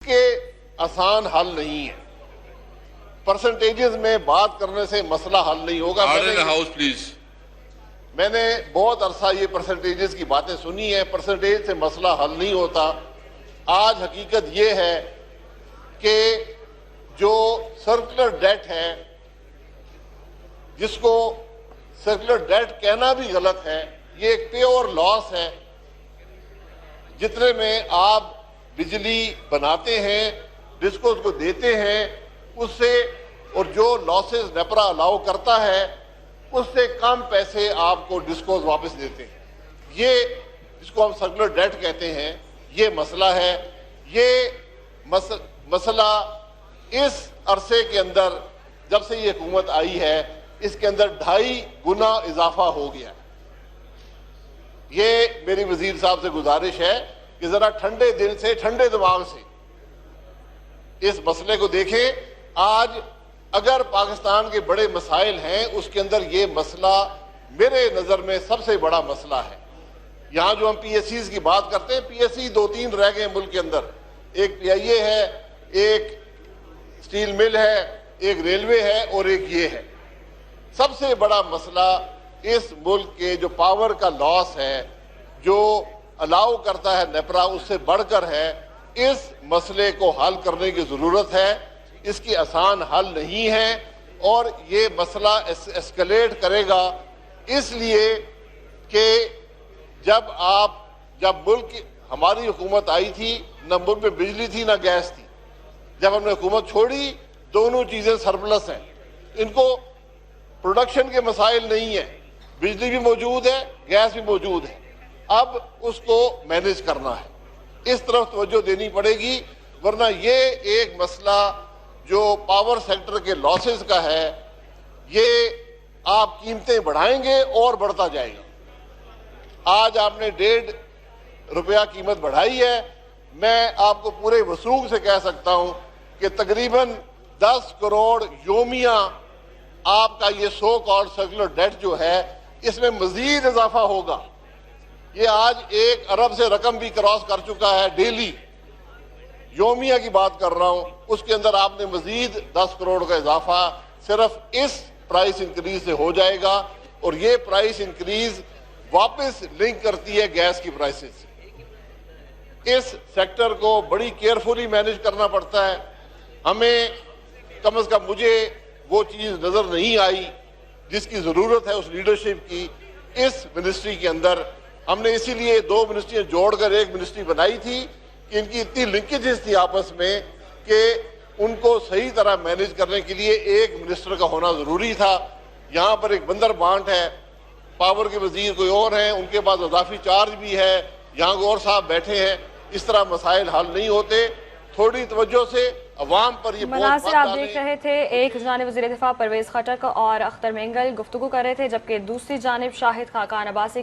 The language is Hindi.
के आसान हल नहीं है। परसेंटेजेस में बात करने से मसला हल नहीं होगा। House please. मैंने बहुत अरसा ये परसेंटेजेस की बातें सुनी है। परसेंटेज से मसला हल नहीं होता। आज हकीकत ये है कि जो सर्कुलर डेट है, जिसको सर्कुलर डेट कहना भी गलत है, ये एक प्योर लॉस है। जितने में आप बिजली बनाते हैं, डिस्कोस को देते हैं, उससे और जो लॉसेस नेपरा अलाउ करता है उससे कम पैसे आपको डिस्कोस वापस देते हैं। ये जिसको हम सर्कुलर डेट कहते हैं, ये मसला है। ये मसला इस अरसे के अंदर जब से ये हुकूमत आई है, इसके अंदर 2.5 गुना इजाफा हो गया। ये मेरी वजीर साहब से गुजारिश है कि जरा ठंडे दिल से, ठंडे दिमाग से इस मसले को देखें। आज अगर पाकिस्तान के बड़े मसाइल हैं, उसके अंदर ये मसला मेरे नजर में सबसे बड़ा मसला है। यहां जो हम पीएससी की बात करते हैं, पीएससी 2-3 रह गए मुल्क के अंदर। एक पीआईए है, एक स्टील मिल है, एक रेलवे है और एक ये है। सबसे बड़ा मसला इस मुल्क के जो पावर का लॉस है, जो अलाउ करता है नेपरा, उससे बढ़कर है। इस मसले को हल करने की जरूरत है। इसकी आसान हल नहीं है और ये मसला एस्केलेट करेगा, इसलिए कि जब मुल्क हमारी हुकूमत आई थी, न मुल्क में बिजली थी न गैस थी। जब हमने हुकूमत छोड़ी, दोनों चीजें सरप्लस हैं। इनको प्रोडक्शन के मसाइल नहीं है, बिजली भी मौजूद है, गैस भी मौजूद है। अब उसको मैनेज करना है, इस तरफ तवज्जो देनी पड़ेगी, वरना ये एक मसला जो पावर सेक्टर के लॉसेस का है, ये आप कीमतें बढ़ाएंगे और बढ़ता जाएगा। आज आपने 1.5 रुपया कीमत बढ़ाई है। मैं आपको पूरे वसूख से कह सकता हूं कि तकरीबन 10 करोड़ योमिया आपका ये सो कॉल्ड सर्कुलर डेट जो है, इसमें मजीद इजाफा होगा। ये आज 1 अरब से रकम भी क्रॉस कर चुका है। डेली योमिया की बात कर रहा हूं, उसके अंदर आपने मजीद 10 करोड़ का इजाफा सिर्फ इस प्राइस इंक्रीज से हो जाएगा। और ये प्राइस इंक्रीज वापस लिंक करती है गैस की प्राइसेस से। इस सेक्टर को बड़ी केयरफुली मैनेज करना पड़ता है। हमें कम से कम, मुझे वो चीज नजर नहीं आई जिसकी जरूरत है उस लीडरशिप की इस मिनिस्ट्री के अंदर। हमने इसीलिए 2 मिनिस्ट्रियां जोड़कर 1 मिनिस्ट्री बनाई थी कि इनकी इतनी लिंकेजेस थी आपस में कि उनको सही तरह मैनेज करने के लिए एक मिनिस्टर का होना जरूरी था। यहाँ पर एक बंदर बांट है, पावर के वजीर कोई और हैं, उनके पास अजाफी चार्ज भी है, यहाँ गौर साहब बैठे हैं। इस तरह मसाइल हल नहीं होते। थोड़ी तवज्जो से अवाम पर ये मनासिर आप देख रहे थे। एक जानिब वज़ीर दिफा परवेज खटक और अख्तर मेंगल गुफ्तगू कर रहे थे, जबकि दूसरी जानिब शाहिद खाकान अब्बासी